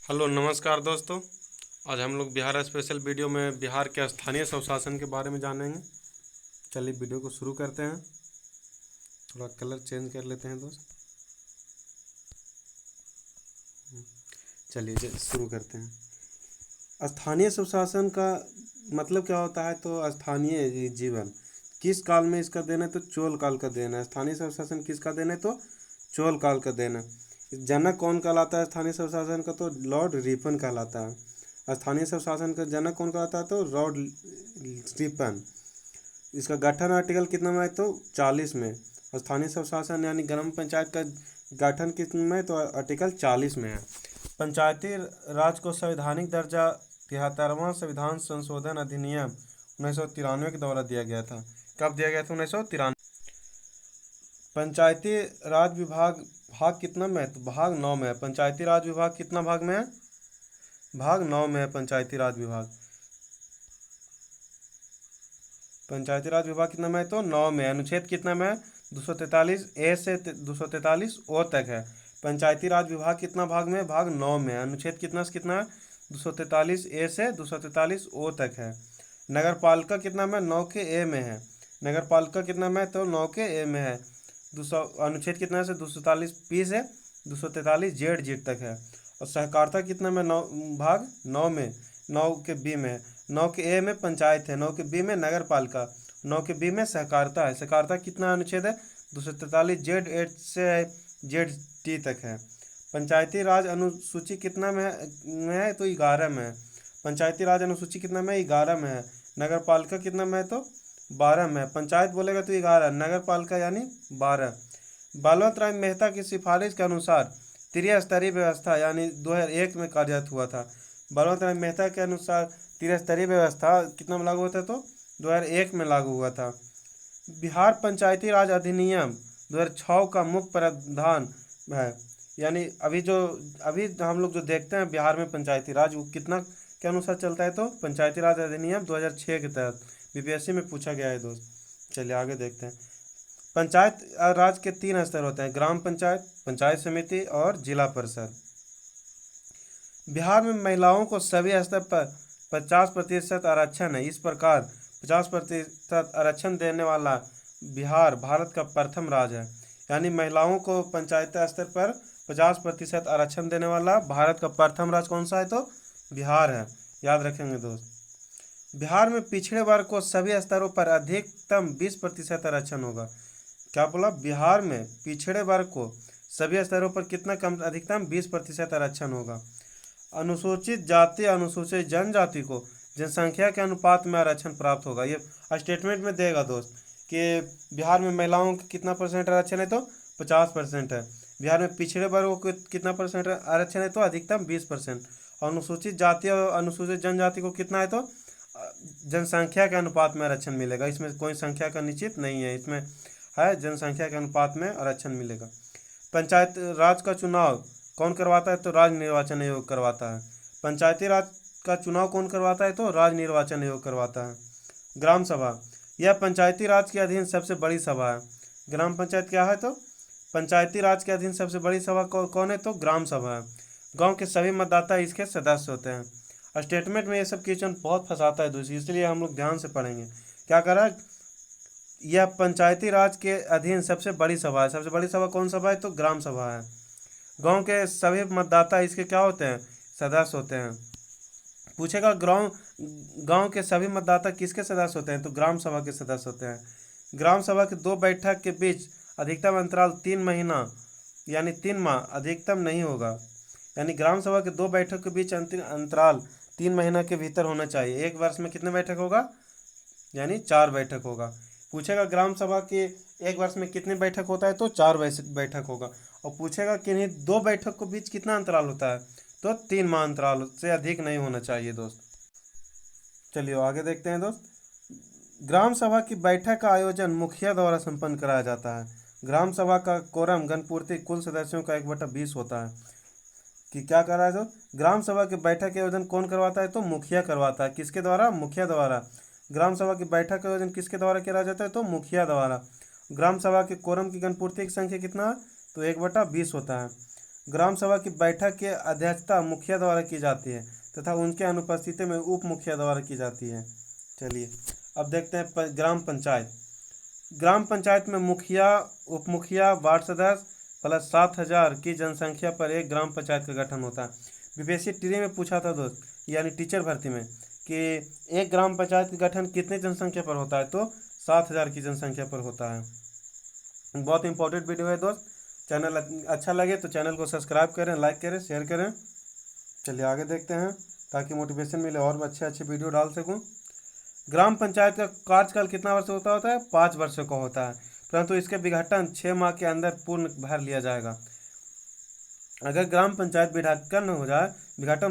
Hello नमस्कार दोस्तों। आज हम लोग बिहार स्पेशल वीडियो में बिहार के स्थानीय स्वशासन के बारे में जानेंगे। चलिए वीडियो को शुरू करते हैं। थोड़ा कलर चेंज कर लेते हैं दोस्त। चलिए शुरू करते हैं। स्थानीय स्वशासन का मतलब क्या होता है? तो स्थानीय जीवन किस काल में इसका देना है? तो चोल काल का देना है। स्थानीय स्वशासन किसका देना है? तो चोल काल का देना है। जनक कौन कहलाता है स्थानीय स्वशासन का? तो लॉर्ड रिपन कहलाता है। स्थानीय स्वशासन का जनक कौन कहलाता है? तो लॉर्ड रिपन। इसका गठन आर्टिकल कितना में है? तो 40 में। स्थानीय स्वशासन यानी ग्राम पंचायत का गठन कितने में? तो आर्टिकल 40 में है। पंचायती राज को संवैधानिक दर्जा 73वां संविधान संशोधन अधिनियम 1993 के द्वारा दिया गया था। कब दिया गया था? 1993। पंचायती राज विभाग भाग कितना में है? तो भाग 9 में है। पंचायती राज विभाग कितना भाग में है? भाग 9 में है पंचायती राज विभाग। पंचायती राज विभाग कितना में है? तो 9 में। अनुच्छेद कितना में है? 243 ए से 243 ओ तक है। पंचायती राज विभाग कितना भाग में? भाग 9 में। अनुच्छेद कितना से कितना है? 243 ए से 243 ओ तक है। नगर पालिका कितना में? 9 के ए में है। नगर पालिका कितना में? तो 9 के ए में है। 200 अनुच्छेद कितना से? 243 पी से 243 जेड जेड तक है। और सहकारिता कितना में? 9 भाग 9 में। 9 के बी में है। 9 के ए में पंचायत है। 9 के बी में नगर पालिका। 9 के बी में सहकारिता है। सहकारिता कितना अनुच्छेद है? 243 जेड एट से जेड टी तक है। पंचायती राज अनुसूची कितना में है? तो 11 में है। पंचायती राज अनुसूची कितना में? 11 में है। नगर पालिका कितना में है? तो 12 में है। पंचायत बोलेगा तो 11, नगर पालिका यानी 12। बलवंत राय मेहता की सिफारिश के अनुसार त्रिस्तरीय व्यवस्था यानी 2001 में कार्यरत हुआ था। बलवंत राय मेहता के अनुसार त्रिस्तरीय व्यवस्था कितना में लागू होता है? तो 2001 में लागू हुआ था। बिहार पंचायती राज अधिनियम 2006 का मुख्य प्रावधान है। यानी अभी हम लोग जो देखते हैं बिहार में पंचायती राज, वो कितना के अनुसार चलता है? तो पंचायती राज अधिनियम 2006 के तहत। बीपीएससी में पूछा गया है दोस्त। चलिए आगे देखते हैं। पंचायत राज के 3 स्तर होते हैं: ग्राम पंचायत, पंचायत समिति और जिला परिषद। बिहार में महिलाओं को सभी स्तर पर 50% आरक्षण है। इस प्रकार 50% आरक्षण देने वाला बिहार भारत का प्रथम राज्य है। यानी महिलाओं को पंचायत स्तर पर 50% आरक्षण देने वाला भारत का प्रथम राज्य कौन सा है? तो बिहार है। याद रखेंगे दोस्त। बिहार में पिछड़े वर्ग को सभी स्तरों पर अधिकतम 20% आरक्षण होगा। क्या बोला? बिहार में पिछड़े वर्ग को सभी स्तरों पर कितना कम? अधिकतम 20% आरक्षण होगा। अनुसूचित जाति अनुसूचित जनजाति को जनसंख्या के अनुपात में आरक्षण प्राप्त होगा। ये स्टेटमेंट में देगा दोस्त कि बिहार में महिलाओं का कितना परसेंट आरक्षण है? तो 50% है। बिहार में पिछड़े वर्गों को कितना परसेंट आरक्षण है? तो अधिकतम 20%। अनुसूचित जाति और अनुसूचित जनजाति को कितना है? तो जनसंख्या के अनुपात में आरक्षण मिलेगा। इसमें कोई संख्या का निश्चित नहीं है, इसमें है जनसंख्या के अनुपात में आरक्षण मिलेगा। पंचायत राज का चुनाव कौन करवाता है? तो राज्य निर्वाचन आयोग करवाता है। पंचायती राज का चुनाव कौन करवाता है? तो राज्य निर्वाचन आयोग करवाता है। ग्राम सभा यह पंचायती राज के अधीन सबसे बड़ी सभा है। ग्राम पंचायत क्या है? तो पंचायती राज के अधीन सबसे बड़ी सभा कौन है? तो ग्राम सभा है। गांव के सभी मतदाता इसके सदस्य होते हैं। स्टेटमेंट में ये सब क्वेश्चन बहुत फंसाता है दोस्तों, इसलिए हम लोग ध्यान से पढ़ेंगे। क्या करा? यह पंचायती राज के अधीन सबसे बड़ी सभा है। सबसे बड़ी सभा कौन सभा है? तो ग्राम सभा है। गांव के सभी मतदाता इसके क्या होते हैं? सदस्य होते हैं। पूछेगा गांव के सभी मतदाता किसके सदस्य होते हैं? तो ग्राम सभा के सदस्य होते हैं। ग्राम सभा के 2 बैठक के बीच अधिकतम अंतराल 3 महीना यानी 3 माह अधिकतम नहीं होगा। यानी ग्राम सभा के 2 बैठक के बीच अंतराल 3 महीना के भीतर होना चाहिए। एक वर्ष में कितने बैठक होगा? यानी 4 बैठक होगा। पूछेगा ग्राम सभा के एक वर्ष में कितनी बैठक होता है? तो 4 बैठक होगा। और पूछेगा कि नहीं 2 बैठक के बीच कितना अंतराल होता है? तो 3 माह अंतराल से अधिक नहीं होना चाहिए दोस्त। चलिए आगे देखते हैं दोस्त। ग्राम सभा की बैठक का आयोजन मुखिया द्वारा संपन्न कराया जाता है। ग्राम सभा का कोरम गणपूर्ति कुल सदस्यों का 1/20 होता है। कि क्या कर रहा है? तो ग्राम सभा की बैठक के आयोजन कौन करवाता है? तो मुखिया करवाता है। किसके द्वारा? मुखिया द्वारा। ग्राम सभा की बैठक का आयोजन किसके द्वारा किया जाता है? तो मुखिया द्वारा। ग्राम सभा के कोरम की गणपूर्ति की संख्या कितना है? तो 1/20 होता है। ग्राम सभा की बैठक की अध्यक्षता मुखिया द्वारा की जाती है तथा उनके अनुपस्थिति में उप मुखिया द्वारा की जाती है। चलिए अब देखते हैं ग्राम पंचायत। ग्राम पंचायत में मुखिया, उप मुखिया, वार्ड सदस्य प्लस 7,000 की जनसंख्या पर एक ग्राम पंचायत का गठन होता है। बीपीएससी टीरी में पूछा था दोस्त, यानी टीचर भर्ती में, कि एक ग्राम पंचायत का गठन कितनी जनसंख्या पर होता है, तो 7,000 की जनसंख्या पर होता है। बहुत इंपॉर्टेंट वीडियो है दोस्त। चैनल अच्छा लगे तो चैनल को सब्सक्राइब करें, लाइक करें, शेयर करें। चलिए आगे देखते हैं ताकि मोटिवेशन मिले और अच्छे अच्छे वीडियो डाल सकूं। ग्राम पंचायत का कार्यकाल कितना वर्ष होता है? 5 वर्षों का होता है, परंतु इसके विघटन 6 माह के अंदर पूर्ण भर लिया जाएगा। अगर ग्राम पंचायत विघटन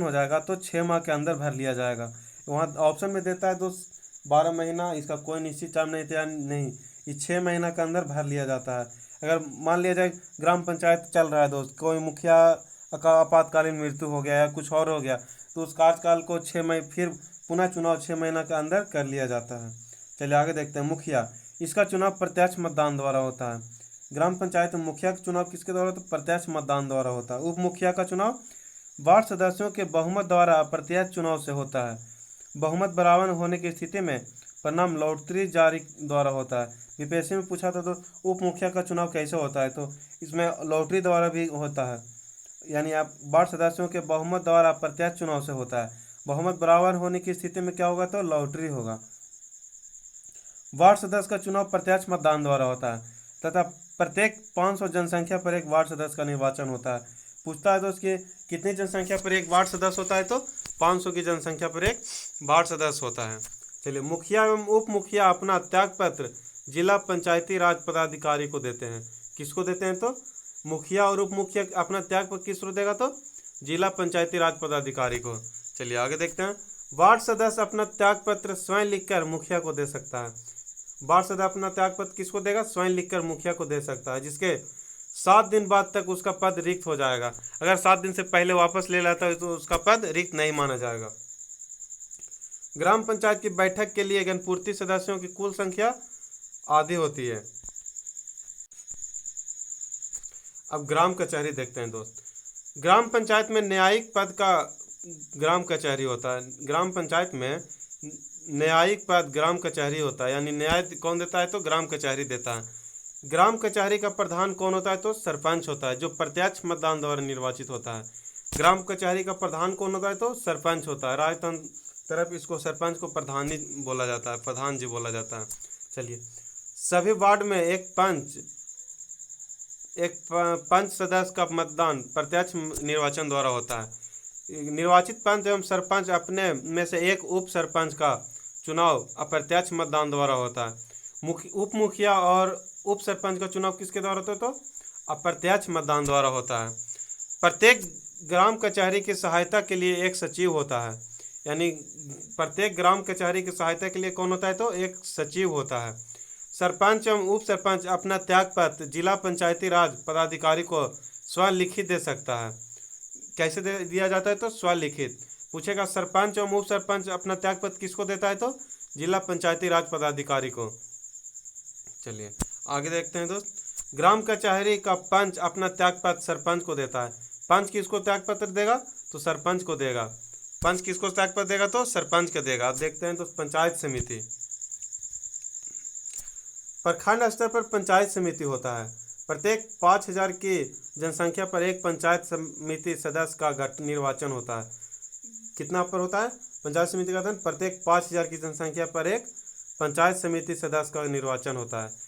हो जाएगा तो 6 माह के अंदर भर लिया जाएगा। वहाँ ऑप्शन में देता है दोस्त 12 महीना, इसका कोई निश्चित टाइम नहीं, ये 6 महीना के अंदर भर लिया जाता है। अगर मान लिया जाए ग्राम पंचायत चल रहा है दोस्त, कोई मुखिया का आपातकालीन मृत्यु हो गया या कुछ और हो गया, तो उस कार्यकाल को 6 महीने फिर पुनः चुनाव 6 महीना के अंदर कर लिया जाता है। चलिए आगे देखते हैं। मुखिया, इसका चुनाव प्रत्यक्ष मतदान द्वारा होता है। ग्राम पंचायत में मुखिया का चुनाव किसके द्वारा होता है? प्रत्यक्ष मतदान द्वारा होता है। उप मुखिया का चुनाव वार्ड सदस्यों के बहुमत द्वारा अप्रत्यक्ष चुनाव से होता है। बहुमत बराबर होने की स्थिति में परिणाम लॉटरी जारी द्वारा होता है। बीपीएससी में पूछा था तो उप मुखिया का चुनाव कैसे होता है, तो इसमें लॉटरी द्वारा भी होता है, यानी आप वार्ड सदस्यों के बहुमत द्वारा प्रत्यक्ष चुनाव से होता है। बहुमत बराबर होने की स्थिति में क्या होगा, तो लॉटरी होगा। वार्ड सदस्य का चुनाव प्रत्यक्ष मतदान द्वारा होता है तथा प्रत्येक 500 जनसंख्या पर एक वार्ड सदस्य का निर्वाचन होता है। पूछता है दोस्त कि कितनी जनसंख्या पर एक वार्ड सदस्य होता है, तो 500 की जनसंख्या पर एक वार्ड सदस्य होता है। चलिए, मुखिया एवं उप मुखिया अपना त्यागपत्र जिला पंचायती राज पदाधिकारी को देते हैं। किसको देते हैं, तो मुखिया और उप मुखिया अपना त्यागपत्र किसको देगा, तो जिला पंचायती राज पदाधिकारी को। चलिए आगे देखते हैं। वार्ड सदस्य अपना त्यागपत्र स्वयं लिखकर मुखिया को दे सकता है। वार्ड सदस्य अपना त्यागपत्र किसको देगा, स्वयं लिखकर मुखिया को दे सकता है, जिसके 7 दिन बाद तक उसका पद रिक्त हो जाएगा। अगर 7 दिन से पहले वापस ले लेता है तो उसका पद रिक्त नहीं माना जाएगा। ग्राम पंचायत की बैठक के लिए गणपूर्ति सदस्यों की कुल संख्या आधी होती है। अब ग्राम कचहरी देखते हैं दोस्त। ग्राम पंचायत में न्यायिक पद का ग्राम कचहरी होता है। ग्राम पंचायत में न्यायिक पद ग्राम कचहरी होता है, यानी न्याय कौन देता है, तो ग्राम कचहरी देता है। ग्राम कचहरी का प्रधान कौन होता है, तो सरपंच होता है, जो प्रत्यक्ष मतदान द्वारा निर्वाचित होता है। ग्राम कचहरी का प्रधान कौन होता है, तो सरपंच होता है। राजतंत्र तरफ इसको सरपंच को प्रधान ही बोला जाता है, प्रधान जी बोला जाता है। चलिए, सभी वार्ड में एक पंच सदस्य का मतदान प्रत्यक्ष निर्वाचन द्वारा होता है। निर्वाचित पंच एवं सरपंच अपने में से एक उप सरपंच का चुनाव अप्रत्यक्ष मतदान द्वारा होता है। उप मुखिया और उप सरपंच का चुनाव किसके द्वारा होता है, तो अप्रत्यक्ष मतदान द्वारा होता है। प्रत्येक ग्राम कचहरी की सहायता के लिए एक सचिव होता है, यानी प्रत्येक ग्राम कचहरी की सहायता के लिए कौन होता है, तो एक सचिव होता है। सरपंच एवं उप सरपंच अपना त्यागपत्र जिला पंचायती राज पदाधिकारी को स्वलिखित दे सकता है। कैसे दिया जाता है, तो स्वलिखित। पूछेगा सरपंच एवं उप सरपंच अपना त्यागपत्र किसको देता है, तो जिला पंचायती राज पदाधिकारी को। चलिए आगे देखते हैं दोस्त। ग्राम कचहरी का पंच अपना त्यागपत्र सरपंच को देता है। पंच किसको त्यागपत्र देगा, तो सरपंच को देगा। पंच किसको त्यागपत्र देगा, तो सरपंच को देगा। अब देखते हैं तो पंचायत समिति। प्रखंड स्तर पर पंचायत समिति होता है। प्रत्येक 5,000 की जनसंख्या पर एक पंचायत समिति सदस्य का निर्वाचन होता है। कितना पर होता है पंचायत समिति का गठन? प्रत्येक 5,000 की जनसंख्या पर एक पंचायत समिति सदस्य का निर्वाचन होता है।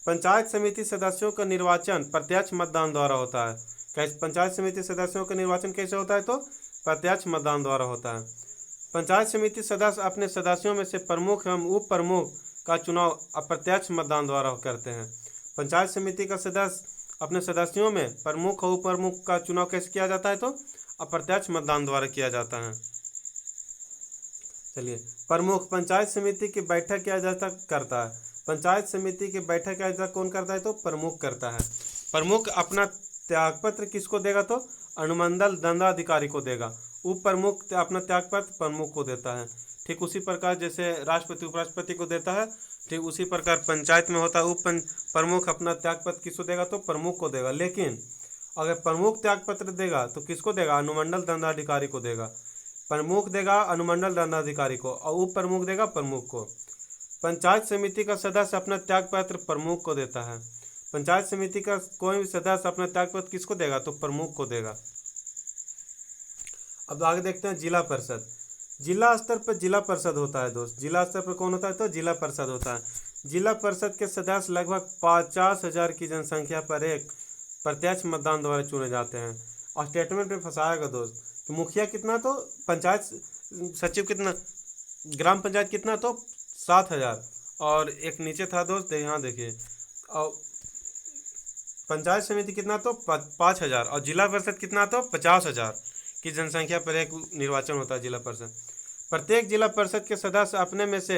पंचायत समिति सदस्यों का निर्वाचन प्रत्यक्ष मतदान द्वारा होता है। कैसे पंचायत समिति सदस्यों का निर्वाचन कैसे होता है, तो प्रत्यक्ष मतदान द्वारा होता है। पंचायत समिति सदस्य अपने सदस्यों में से प्रमुख एवं उप प्रमुख का चुनाव अप्रत्यक्ष मतदान द्वारा करते हैं। पंचायत समिति का सदस्य अपने सदस्यों में प्रमुख और उप प्रमुख का चुनाव कैसे किया जाता है, तो अप्रत्यक्ष मतदान द्वारा किया जाता है। चलिए, प्रमुख पंचायत समिति की बैठक क्या जाता करता है। पंचायत समिति की बैठक क्या कौन करता है, तो प्रमुख करता है। प्रमुख अपना त्यागपत्र किसको देगा, तो अनुमंडल दंडाधिकारी को देगा। उप प्रमुख अपना त्यागपत्र प्रमुख को देता है। ठीक उसी प्रकार जैसे राष्ट्रपति उपराष्ट्रपति को देता है, ठीक उसी प्रकार पंचायत में होता है। उप प्रमुख अपना त्यागपत्र किसको देगा, तो प्रमुख को देगा। लेकिन अगर प्रमुख त्यागपत्र देगा तो किसको देगा? अनुमंडल दंडाधिकारी को देगा। प्रमुख देगा अनुमंडल दंडाधिकारी को और उप प्रमुख देगा प्रमुख को। पंचायत समिति का सदस्य अपना त्यागपत्र प्रमुख को देता है। पंचायत समिति का कोई भी सदस्य अपना त्यागपत्र किसको देगा? तो प्रमुख को देगा। अब आगे देखते हैं जिला परिषद। जिला स्तर पर जिला परिषद होता है दोस्त। जिला स्तर पर कौन होता है? तो जिला परिषद होता है। जिला परिषद के सदस्य लगभग 50,000 की जनसंख्या पर एक प्रत्यक्ष मतदान द्वारा चुने जाते हैं। और स्टेटमेंट में फंसाएगा दोस्त कि मुखिया कितना, तो पंचायत सचिव कितना, ग्राम पंचायत कितना, तो 7,000। और एक नीचे था दोस्त, यहाँ देखिए, और पंचायत समिति कितना, तो 5,000। और जिला परिषद कितना, तो 50,000 की जनसंख्या पर एक निर्वाचन होता है जिला परिषद। प्रत्येक जिला परिषद के सदस्य अपने में से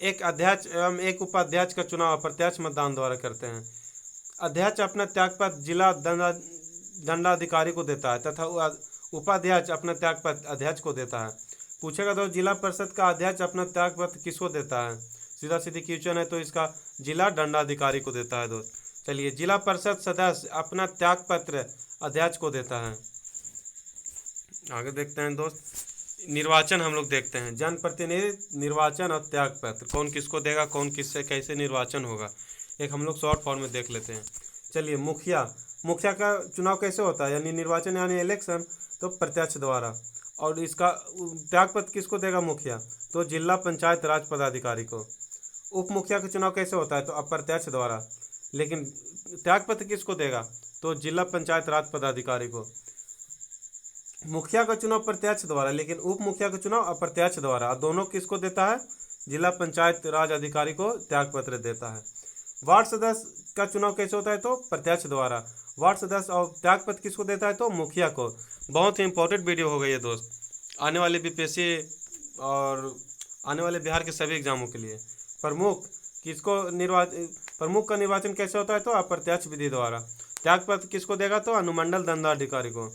एक अध्यक्ष एवं एक उपाध्यक्ष का चुनाव प्रत्यक्ष मतदान द्वारा करते हैं। अध्यक्ष अपना त्यागपत्र जिला दंडाधिकारी को देता है तथा उपाध्यक्ष अपना त्यागपत्र अध्यक्ष को देता है। पूछेगा तो जिला परिषद का अध्यक्ष अपना त्यागपत्र किसको देता है? सीधा सीधी क्वेश्चन है, तो इसका जिला दंडाधिकारी को देता है दोस्त। चलिए, जिला परिषद सदस्य अपना त्यागपत्र अध्यक्ष को देता है। आगे देखते हैं दोस्त, निर्वाचन हम लोग देखते हैं। जनप्रतिनिधि निर्वाचन और त्यागपत्र कौन किसको देगा, कौन किससे कैसे निर्वाचन होगा, एक हम लोग शॉर्ट फॉर्म में देख लेते हैं। चलिए, मुखिया का चुनाव कैसे होता है, यानी निर्वाचन यानी इलेक्शन, तो प्रत्यक्ष द्वारा। और इसका त्यागपत्र किसको देगा मुखिया? तो जिला पंचायत राज पदाधिकारी को। उप मुखिया का चुनाव कैसे होता है? तो अप्रत्यक्ष द्वारा। लेकिन त्यागपत्र किसको देगा? तो जिला पंचायत राज पदाधिकारी को। मुखिया का चुनाव प्रत्यक्ष द्वारा, लेकिन उप मुखिया का चुनाव अप्रत्यक्ष द्वारा। दोनों किसको देता है? जिला पंचायत राज अधिकारी को त्यागपत्र देता है। वार्ड सदस्य का चुनाव कैसे होता है? तो प्रत्यक्ष द्वारा। वार्ड सदस्य और त्यागपत्र किसको देता है? तो मुखिया को। बहुत ही इंपॉर्टेंट वीडियो हो गई है दोस्त, आने वाले बीपीएससी और आने वाले बिहार के सभी एग्जामों के लिए। प्रमुख प्रमुख का निर्वाचन कैसे होता है? तो अप्रत्यक्ष विधि द्वारा। त्यागपत्र किसको देगा? तो अनुमंडल दंडाधिकारी को।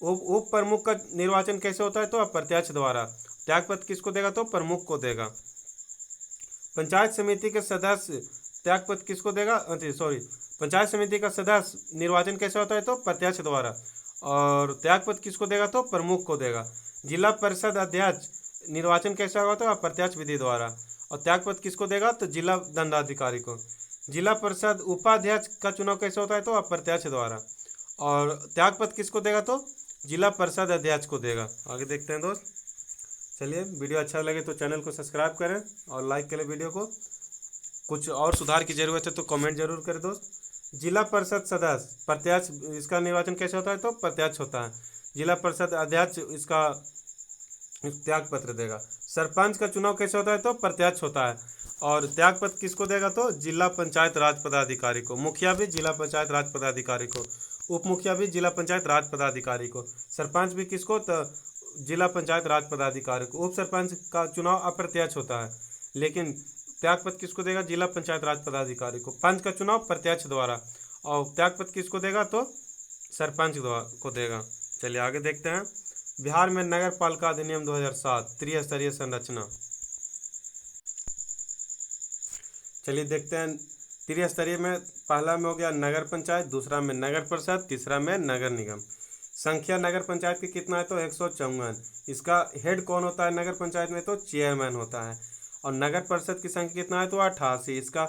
उप प्रमुख का निर्वाचन कैसे होता है? तो अप्रत्यक्ष द्वारा। त्यागपत्र किसको देगा? तो प्रमुख को देगा। पंचायत समिति के सदस्य त्यागपत्र किसको देगा? पंचायत समिति का सदस्य निर्वाचन कैसे होता है? तो प्रत्यक्ष द्वारा। और त्यागपत्र किसको देगा? तो प्रमुख को देगा। जिला परिषद अध्यक्ष निर्वाचन कैसे होगा? तो अप्रत्यक्ष विधि द्वारा। और त्यागपत्र किसको देगा? तो जिला दंडाधिकारी को। जिला परिषद उपाध्यक्ष का चुनाव कैसे होता है? तो अप्रत्यक्ष द्वारा। और त्यागपत्र किसको देगा? तो जिला परिषद अध्यक्ष को देगा। आगे देखते हैं दोस्त। चलिए, वीडियो अच्छा लगे तो चैनल को सब्सक्राइब करें और लाइक करें वीडियो को। कुछ और सुधार की जरूरत है तो कमेंट जरूर करें दोस्त। जिला परिषद सदस्य प्रत्यक्ष, इसका निर्वाचन कैसे होता है? तो प्रत्यक्ष होता है। जिला परिषद अध्यक्ष इसका त्यागपत्र देगा। सरपंच का चुनाव कैसे होता है? तो प्रत्यक्ष होता है। और त्यागपत्र किसको देगा? तो जिला पंचायत राज पदाधिकारी को। मुखिया भी जिला पंचायत राज पदाधिकारी को। उप मुखिया भी जिला पंचायत राज पदाधिकारी को। सरपंच भी किसको? तो जिला पंचायत राज पदाधिकारी को। उप सरपंच का चुनाव अप्रत्यक्ष होता है, लेकिन त्यागपत्र किसको देगा? जिला पंचायत राज पदाधिकारी को। पंच का चुनाव प्रत्यक्ष द्वारा, और त्यागपत्र किसको देगा? तो सरपंच को देगा। चलिए आगे देखते हैं। बिहार में नगर पालिका अधिनियम 2007 त्रिस्तरीय संरचना। चलिए देखते हैं। त्रिस्तरीय में पहला में हो गया नगर पंचायत, दूसरा में नगर परिषद, तीसरा में नगर निगम। संख्या नगर पंचायत की कितना है? तो 154। इसका हेड कौन होता है नगर पंचायत में? तो चेयरमैन होता है। और नगर परिषद की संख्या कितना है? तो 88। इसका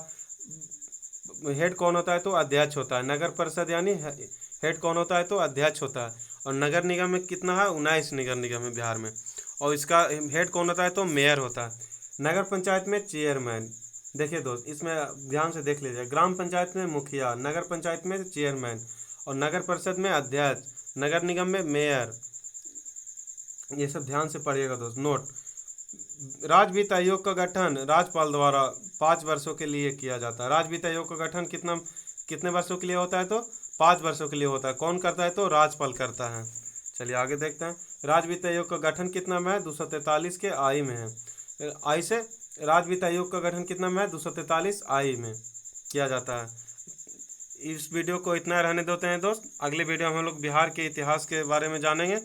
हेड कौन होता है? तो अध्यक्ष होता है। नगर परिषद यानी हेड कौन होता है? तो अध्यक्ष होता है। और नगर निगम में कितना है? 19 नगर निगम है बिहार में, और इसका हेड कौन होता है? तो मेयर होता है। नगर पंचायत में चेयरमैन। देखिए दोस्त, इसमें ध्यान से देख लीजिए। ग्राम पंचायत में मुखिया, नगर पंचायत में चेयरमैन, और नगर परिषद में अध्यक्ष, नगर निगम में मेयर। ये सब ध्यान से पढ़िएगा दोस्त। नोट, राज्य वित्त आयोग का गठन राज्यपाल द्वारा 5 वर्षों के लिए किया जाता है। राज्य वित्त आयोग का गठन कितने वर्षों के लिए होता है? तो 5 वर्षों के लिए होता है। कौन करता है? तो राज्यपाल करता है। चलिए आगे देखते हैं। राज्य वित्त आयोग का गठन कितना में है? 243 के आई में है। आई से राज्य वित्त आयोग का गठन कितना में है? 243 आई में किया जाता है। इस वीडियो को इतना रहने देते हैं दोस्त। अगले वीडियो में हम लोग बिहार के इतिहास के बारे में जानेंगे।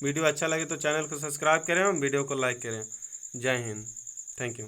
वीडियो अच्छा लगे तो चैनल को सब्सक्राइब करें और वीडियो को लाइक करें। जय हिंद, थैंक यू।